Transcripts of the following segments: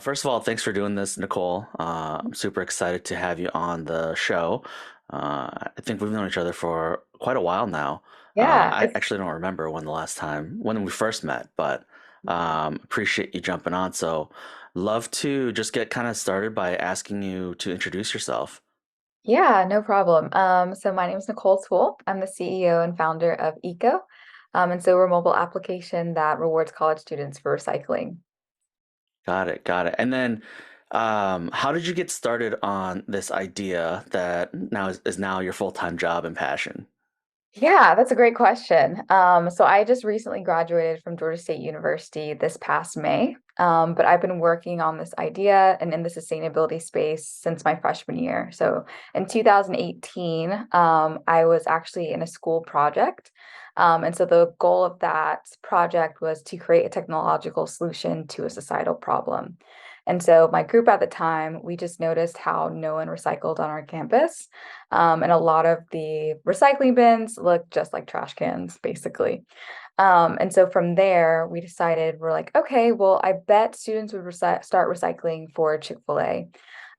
First of all, thanks for doing this, Nicole. I'm super excited to have you on the show. I think we've known each other for quite a while now. Yeah, I it's actually don't remember when we first met, but appreciate you jumping on. So, love to just get kind of started by asking you to introduce yourself. yeah, no problem. So my name is Nicole Toole. I'm the CEO and founder of Eek-Go. And so we're a mobile application that rewards college students for recycling. Got it, got it. And then, how did you get started on this idea that is now your full-time job and passion? Yeah, that's a great question. So I just recently graduated from Georgia State University this past May. But I've been working on this idea and in the sustainability space since my freshman year. So in 2018, I was actually in a school project. And so the goal of that project was to create a technological solution to a societal problem. And so my group at the time, we just noticed how no one recycled on our campus. And a lot of the recycling bins look just like trash cans, basically. And so from there, we decided we're like, okay, well, I bet students would start recycling for Chick-fil-A.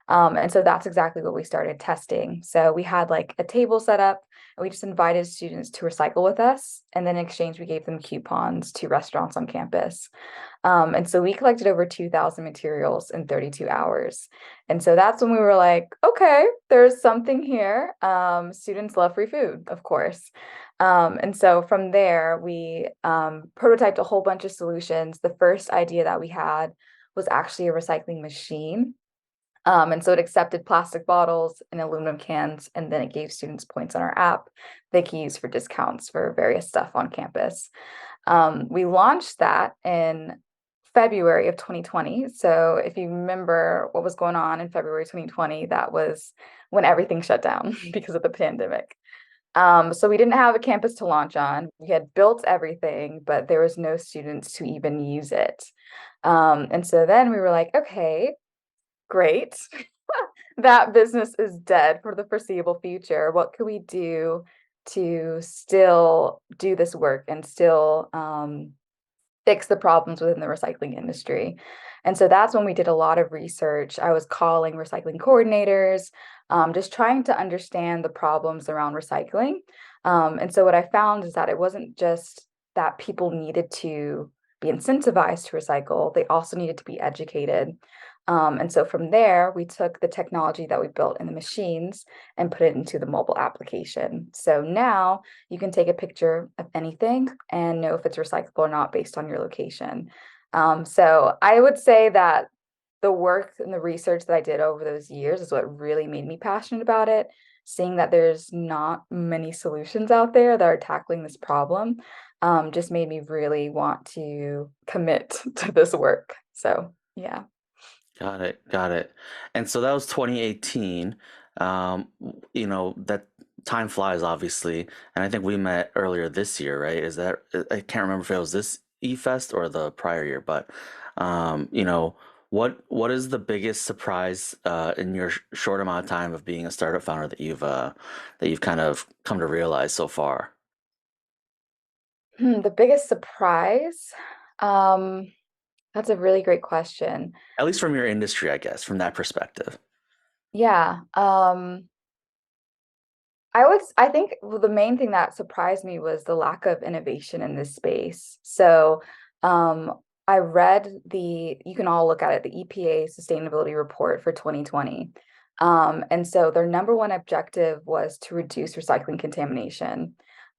And so that's exactly what we started testing. So we had like a table set up and we just invited students to recycle with us. And then in exchange, we gave them coupons to restaurants on campus. And so we collected over 2,000 materials in 32 hours. And so that's when we were like, okay, there's something here. Students love free food, of course. And so from there, we prototyped a whole bunch of solutions. The first idea that we had was actually a recycling machine. And so it accepted plastic bottles and aluminum cans, and then it gave students points on our app they can use for discounts for various stuff on campus. We launched that in February of 2020. So if you remember what was going on in February 2020, that was when everything shut down because of the pandemic. So we didn't have a campus to launch on. We had built everything, but there was no students to even use it. And so then we were like, okay, great. That business is dead for the foreseeable future. What can we do to still do this work and still fix the problems within the recycling industry? And so that's when we did a lot of research. I was calling recycling coordinators, just trying to understand the problems around recycling. And so what I found is that it wasn't just that people needed to be incentivized to recycle, they also needed to be educated. And so from there, we took the technology that we built in the machines and put it into the mobile application. So now you can take a picture of anything and know if it's recyclable or not based on your location. So I would say that the work and the research that I did over those years is what really made me passionate about it. Seeing that there's not many solutions out there that are tackling this problem, just made me really want to commit to this work. So, yeah. Got it, got it. And so that was 2018. That time flies, obviously. And I think we met earlier this year, right? I can't remember if it was this E-Fest or the prior year, but what is the biggest surprise in your short amount of time of being a startup founder that you've kind of come to realize so far? The biggest surprise? Um, that's a really great question. At least from your industry, I guess, from that perspective. Yeah. I think the main thing that surprised me was the lack of innovation in this space. So, I read you can all look at it, the EPA sustainability report for 2020. And so their number one objective was to reduce recycling contamination.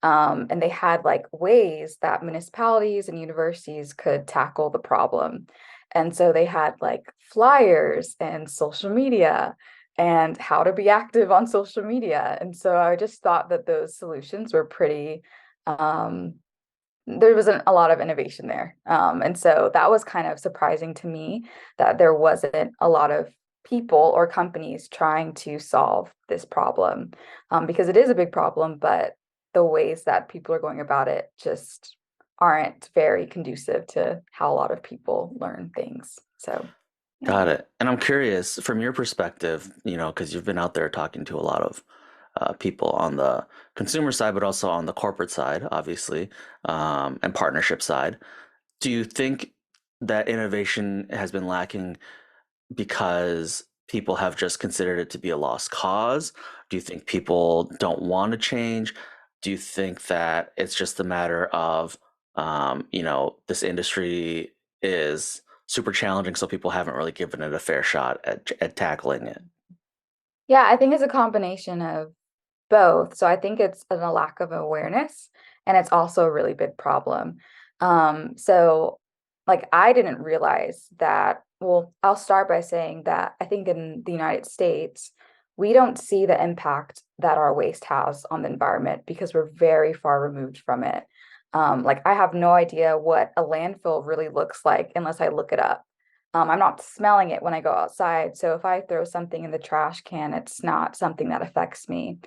And they had like ways that municipalities and universities could tackle the problem. And so they had like flyers and social media and how to be active on social media. And so I just thought that those solutions were pretty, um, there wasn't a lot of innovation there. And so that was kind of surprising to me that there wasn't a lot of people or companies trying to solve this problem, because it is a big problem, but the ways that people are going about it just aren't very conducive to how a lot of people learn things. So, yeah. Got it. And I'm curious, from your perspective, because you've been out there talking to a lot of people on the consumer side, but also on the corporate side, obviously, and partnership side. Do you think that innovation has been lacking because people have just considered it to be a lost cause? Do you think people don't want to change? Do you think that it's just a matter of, this industry is super challenging, so people haven't really given it a fair shot at tackling it? Yeah, I think it's a combination of both. So I think it's a lack of awareness, and it's also a really big problem. So like I didn't realize that, well, I'll start by saying that I think in the United States, we don't see the impact that our waste has on the environment because we're very far removed from it. Like I have no idea what a landfill really looks like unless I look it up. I'm not smelling it when I go outside. So if I throw something in the trash can, it's not something that affects me.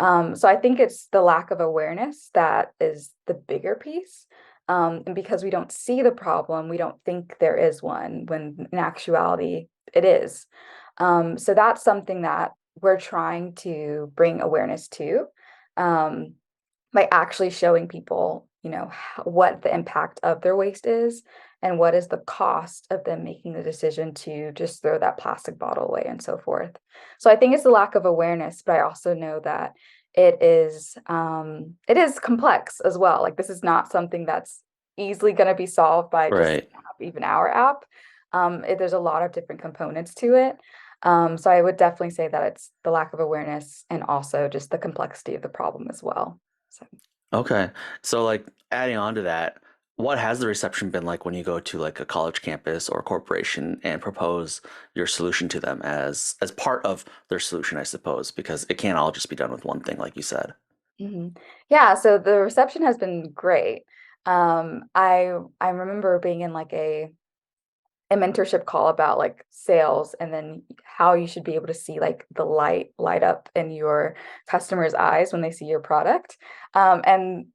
So I think it's the lack of awareness that is the bigger piece. And because we don't see the problem, we don't think there is one, when in actuality, it is. So that's something that we're trying to bring awareness to. Um, by actually showing people, what the impact of their waste is and what is the cost of them making the decision to just throw that plastic bottle away and so forth. So I think it's the lack of awareness, but I also know that it is complex as well. Like this is not something that's easily going to be solved by just Right. even our app. There's a lot of different components to it. So I would definitely say that it's the lack of awareness and also just the complexity of the problem as well. So, Okay. So like adding on to that, what has the reception been like when you go to like a college campus or a corporation and propose your solution to them as part of their solution, I suppose, because it can't all just be done with one thing, like you said. yeah, so the reception has been great. I remember being in like a mentorship call about like sales and then how you should be able to see like the light up in your customers' eyes when they see your product. And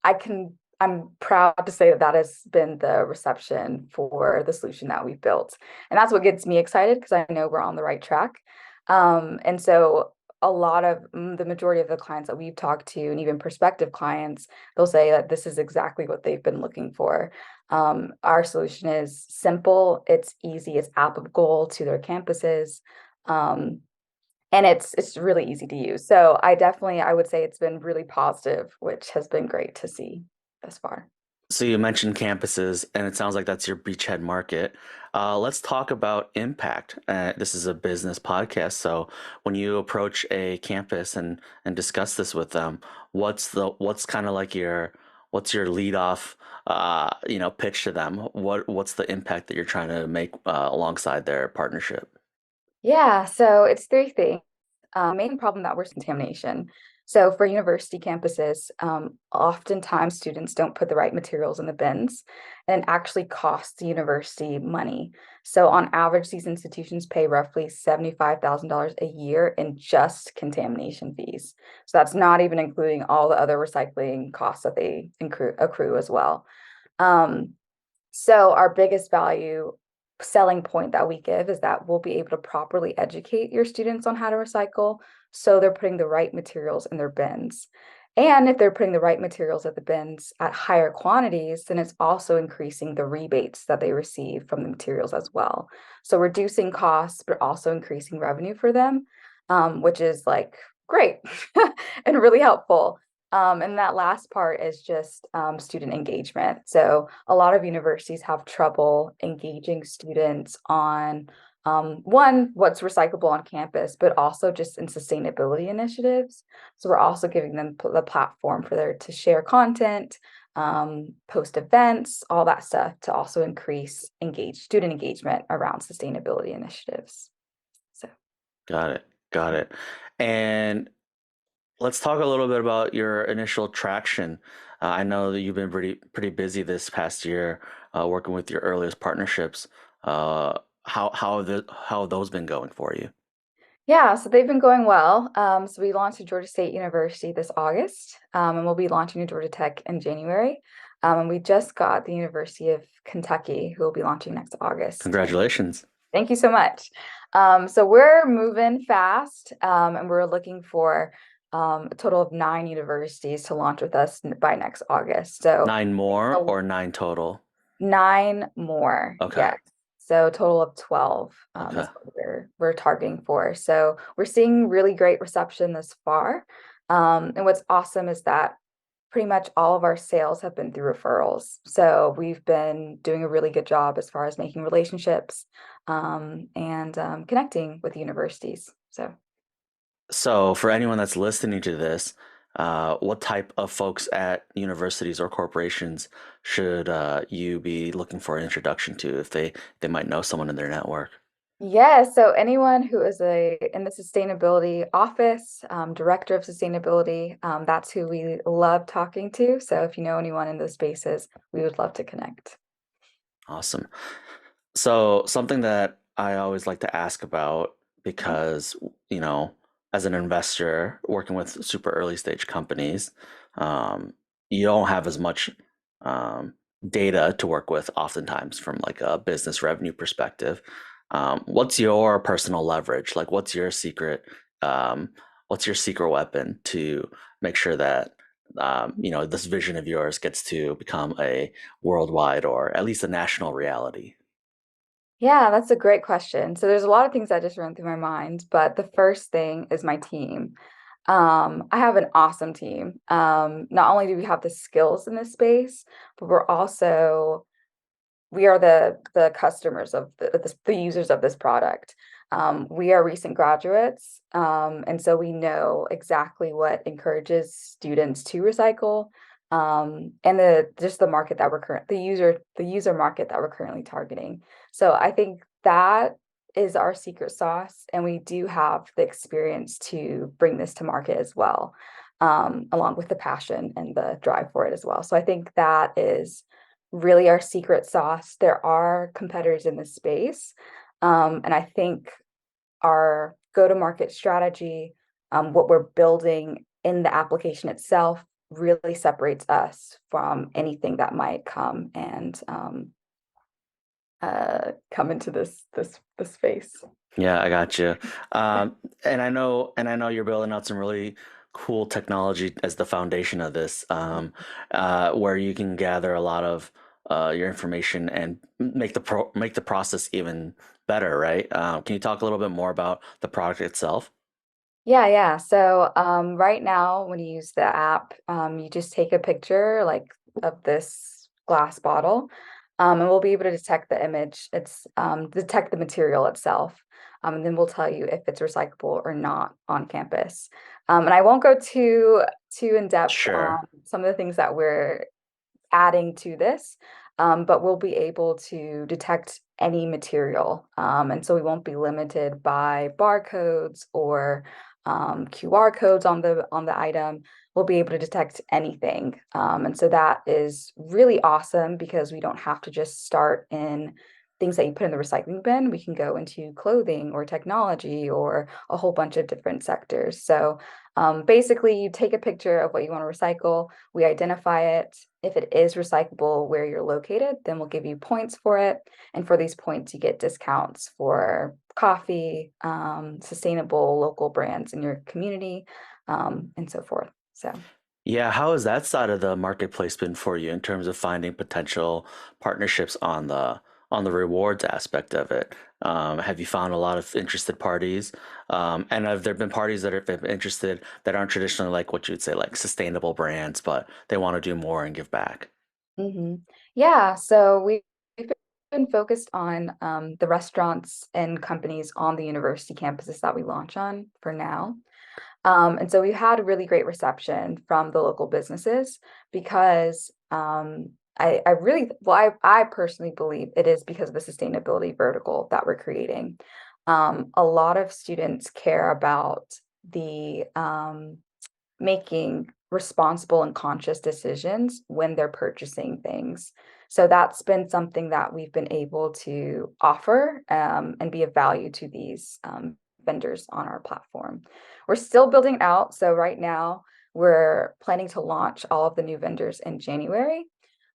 I'm proud to say that that has been the reception for the solution that we've built. And that's what gets me excited because I know we're on the right track. And so a lot of the majority of the clients that we've talked to and even prospective clients, they'll say that this is exactly what they've been looking for. Our solution is simple, it's easy, it's applicable to their campuses, and it's really easy to use. So I would say it's been really positive, which has been great to see thus far. So you mentioned campuses, and it sounds like that's your beachhead market. Let's talk about impact. This is a business podcast, so when you approach a campus and discuss this with them, what's kind of like your lead off pitch to them? What's the impact that you're trying to make alongside their partnership? Yeah, so it's three things. Main problem that we're seeing contamination. So for university campuses, oftentimes students don't put the right materials in the bins, and it actually costs the university money. So on average, these institutions pay roughly $75,000 a year in just contamination fees. So that's not even including all the other recycling costs that they accrue as well. Um, so our biggest value selling point that we give is that we'll be able to properly educate your students on how to recycle, so they're putting the right materials in their bins. And if they're putting the right materials at the bins at higher quantities, then it's also increasing the rebates that they receive from the materials as well. So reducing costs, but also increasing revenue for them, which is like great and really helpful. And that last part is just student engagement. So a lot of universities have trouble engaging students on one, what's recyclable on campus, but also just in sustainability initiatives. So we're also giving them the platform for their to share content, post events, all that stuff to also increase student engagement around sustainability initiatives. So. Got it. Got it. And let's talk a little bit about your initial traction. I know that you've been pretty busy this past year working with your earliest partnerships. How have those been going for you? Yeah, so they've been going well. So we launched at Georgia State University this August, and we'll be launching at Georgia Tech in January. And we just got the University of Kentucky, who will be launching next August. And Congratulations. thank you so much. So we're moving fast, and we're looking for a total of 9 universities to launch with us by next August. So Nine more a or nine total? 9 more, Okay. yes. So a total of 12 Okay. is what we're targeting for. So we're seeing really great reception thus far. And what's awesome is that pretty much all of our sales have been through referrals. So we've been doing a really good job as far as making relationships and connecting with universities. So. So, for anyone that's listening to this, what type of folks at universities or corporations should you be looking for an introduction to if they might know someone in their network? Yeah, so anyone who is in the sustainability office, director of sustainability, that's who we love talking to. So if you know anyone in those spaces, we would love to connect. Awesome. So, something that I always like to ask about Mhm. because, you know, as an investor working with super early stage companies, um, you don't have as much um, data to work with oftentimes from like a business revenue perspective. What's your personal leverage? Like, um, what's your secret weapon to make sure that this vision of yours gets to become a worldwide or at least a national reality? Yeah, that's a great question. So there's a lot of things that just run through my mind, but the first thing is my team. I have an awesome team. Not only do we have the skills in this space, but we are the customers of the users of this product. We are recent graduates, and so we know exactly what encourages students to recycle, and the market that the user market that we're currently targeting. So I think that is our secret sauce, and we do have the experience to bring this to market as well, along with the passion and the drive for it as well. So I think that is really our secret sauce. There are competitors in this space. And I think our go-to-market strategy, what we're building in the application itself, really separates us from anything that might come into this space. Yeah, I got you. And I know you're building out some really cool technology as the foundation of this, where you can gather a lot of your information and make the process even better, right? Can you talk a little bit more about the product itself? Yeah, yeah. So right now, when you use the app, you just take a picture like of this glass bottle, and we'll be able to detect the image. It's detect the material itself, and then we'll tell you if it's recyclable or not on campus. And I won't go too in depth on Sure. some of the things that we're adding to this, but we'll be able to detect any material. And so we won't be limited by barcodes or QR codes on the item. We'll be able to detect anything. And so that is really awesome because we don't have to just start in things that you put in the recycling bin. We can go into clothing or technology or a whole bunch of different sectors. So basically, you take a picture of what you want to recycle, we identify it. If it is recyclable where you're located, then we'll give you points for it. And for these points, you get discounts for coffee, sustainable local brands in your community, and so forth. So. Yeah, how has that side of the marketplace been for you in terms of finding potential partnerships on the rewards aspect of it? Have you found a lot of interested parties? And have there been parties that have been interested that aren't traditionally like what you would say like sustainable brands, but they want to do more and give back? Yeah, so we've been focused on the restaurants and companies on the university campuses that we launch on for now. And so we had a really great reception from the local businesses because I really, well, I personally believe it is because of the sustainability vertical that we're creating. A lot of students care about the making responsible and conscious decisions when they're purchasing things. So that's been something that we've been able to offer and be of value to these vendors on our platform. We're still building out. So right now we're planning to launch all of the new vendors in January.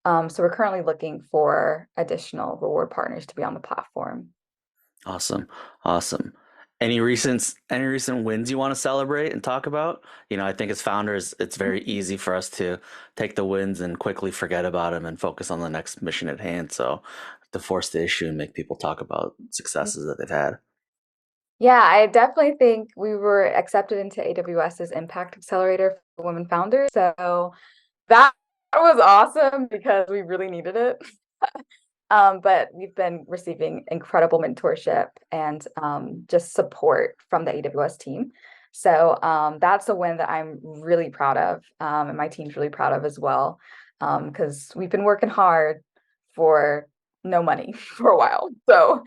So we're currently looking for additional reward partners to be on the platform. Awesome. Awesome. Any recent wins you want to celebrate and talk about? You know, I think as founders, it's very easy for us to take the wins and quickly forget about them and focus on the next mission at hand. So to force the issue and make people talk about successes that they've had. Yeah, I definitely think we were accepted into AWS's Impact Accelerator for Women Founders. So that was awesome because we really needed it. But we've been receiving incredible mentorship and just support from the AWS team. So that's a win that I'm really proud of, and my team's really proud of as well, because we've been working hard for no money for a while. So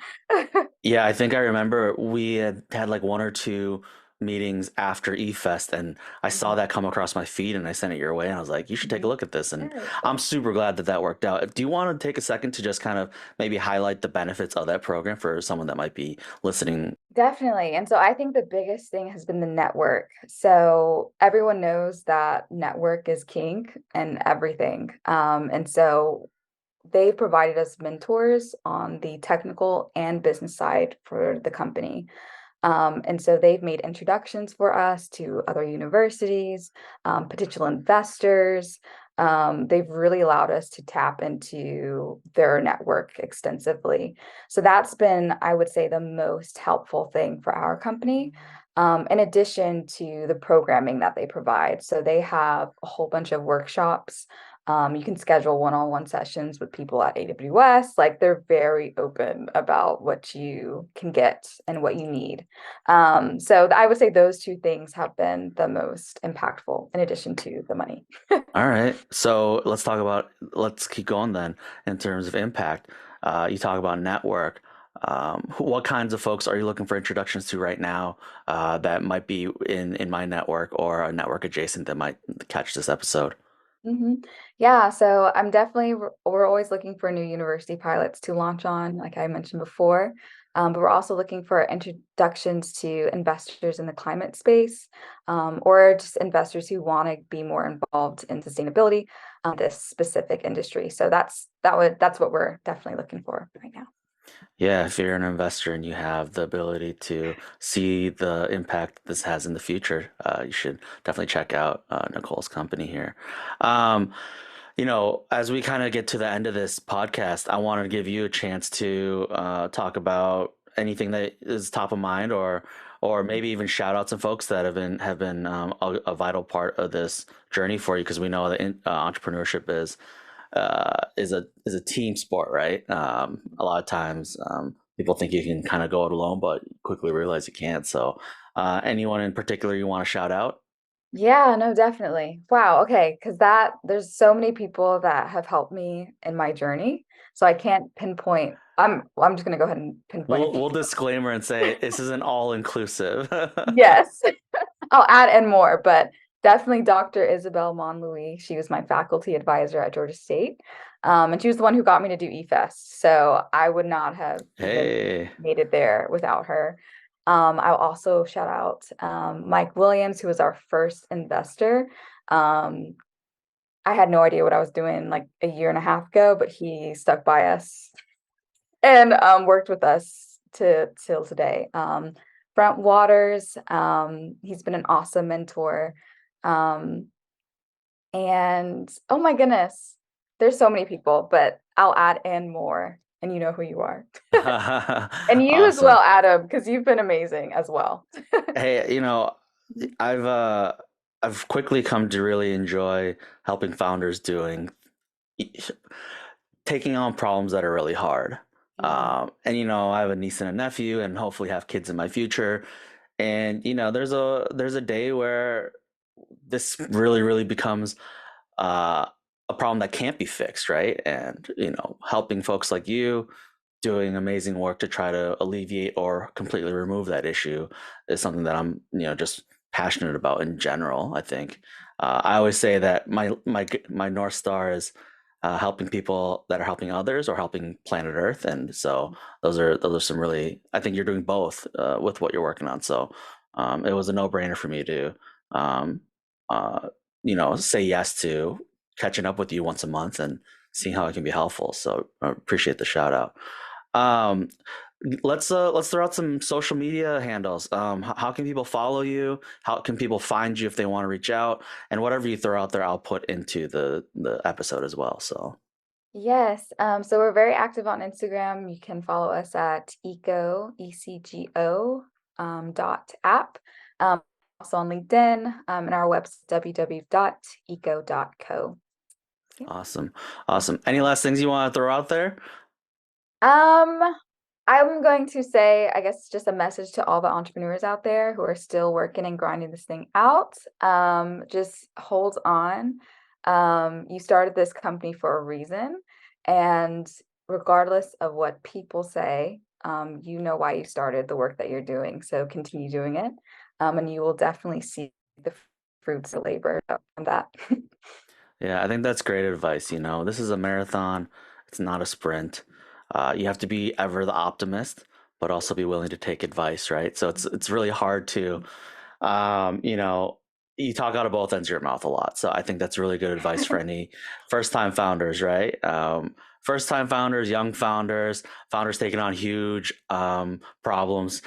Yeah, I think I remember we had like one or two meetings after eFest, and I saw Mhm. that come across my feed, and I sent it your way, and I was like, you should take a Mhm. look at this. And Yeah, I'm super glad that that worked out. Do you want to take a second to just kind of maybe highlight the benefits of that program for someone that might be listening? definitely. And so I think the biggest thing has been the network. So everyone knows that network is king and everything. And so they provided us mentors on the technical and business side for the company. And so they've made introductions for us to other universities, potential investors. They've really allowed us to tap into their network extensively. So that's been, I would say, the most helpful thing for our company, in addition to the programming that they provide. So they have a whole bunch of workshops. You can schedule one-on-one sessions with people at AWS. Like they're very open about what you can get and what you need. So I would say those two things have been the most impactful in addition to the money. All right, so let's keep going then in terms of impact. You talk about network. What kinds of folks are you looking for introductions to right now that might be in my network or a network adjacent that might catch this episode? Yeah, so I'm definitely we're always looking for new university pilots to launch on, like I mentioned before. But we're also looking for introductions to investors in the climate space, or just investors who want to be more involved in sustainability, this specific industry. So that's what we're definitely looking for right now. Yeah, if you're an investor and you have the ability to see the impact this has in the future, you should definitely check out Nicole's company here. Um, as we kind of get to the end of this podcast, I want to give you a chance to talk about anything that is top of mind, or maybe even shout out some folks that have been a vital part of this journey for you, because we know that entrepreneurship is a team sport, right? A lot of times, people think you can kind of go it alone, but quickly realize you can't. So, anyone in particular you want to shout out? Yeah, no, definitely. Wow, okay, because there's so many people that have helped me in my journey. So I can't pinpoint. I'm just gonna go ahead and pinpoint a We'll few. disclaimer and say this isn't all inclusive. Yes. I'll add in more, but definitely Dr. Isabel Monlouis. She was my faculty advisor at Georgia State. And she was the one who got me to do eFest. So I would not have even Hey, made it there without her. I'll also shout out Mike Williams, who was our first investor. Um, I had no idea what I was doing like a year and a half ago, but he stuck by us and worked with us to till today. Brent Waters, he's been an awesome mentor. Um, and oh my goodness, there's so many people, but I'll add in more, and you know who you are. And you as awesome. well, Adam, because you've been amazing as well. Hey, I've uh, I've quickly come to really enjoy helping founders taking on problems that are really hard. Mhm. And I have a niece and a nephew, and hopefully have kids in my future. And there's a day where this really becomes uh, a problem that can't be fixed, right? And helping folks like you doing amazing work to try to alleviate or completely remove that issue is something that I'm just passionate about in general. I think I always say that my North Star is helping people that are helping others or helping planet Earth, and so those are some really, I think you're doing both with what you're working on. So it was a no brainer for me to um, uh, say yes to catching up with you once a month and seeing how it can be helpful. So I appreciate the shout out. Um, let's throw out some social media handles. How can people follow you? How can people find you if they want to reach out? And whatever you throw out there, I'll put into the episode as well. So Yes. So we're very active on Instagram. You can follow us at ECGO, ECGO, .app. Also on LinkedIn, and our website, www.eco.co. Yeah. Awesome. Awesome. Any last things you want to throw out there? Um, I'm going to say, I guess, just a message to all the entrepreneurs out there who are still working and grinding this thing out. Just hold on. You started this company for a reason, and regardless of what people say, you know why you started the work that you're doing. So continue doing it, and you will definitely see the fruits of labor from that. Yeah, I think that's great advice. You know, this is a marathon, it's not a sprint. You have to be ever the optimist, but also be willing to take advice, right? So it's really hard to, you know, you talk out of both ends of your mouth a lot. So I think that's really good advice for any first time founders, right? First time founders, young founders, founders taking on huge problems.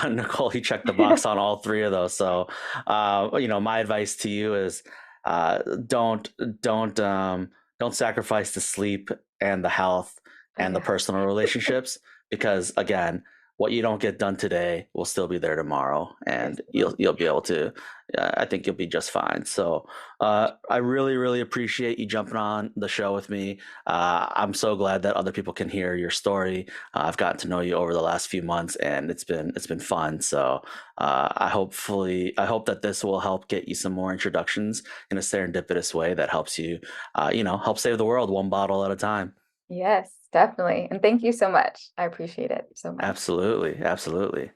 Nicole, you checked the box on all three of those. So, you know, my advice to you is uh, don't don't don't sacrifice the sleep and the health Oh and the yeah, personal relationships because again, what you don't get done today will still be there tomorrow, yes. and you'll be able to. I think you'll be just fine. So I really appreciate you jumping on the show with me. I'm so glad that other people can hear your story. I've gotten to know you over the last few months, and it's been fun. So I hope that this will help get you some more introductions in a serendipitous way that helps you, help save the world one bottle at a time. Yes, definitely. And thank you so much. I appreciate it so much. Absolutely, absolutely.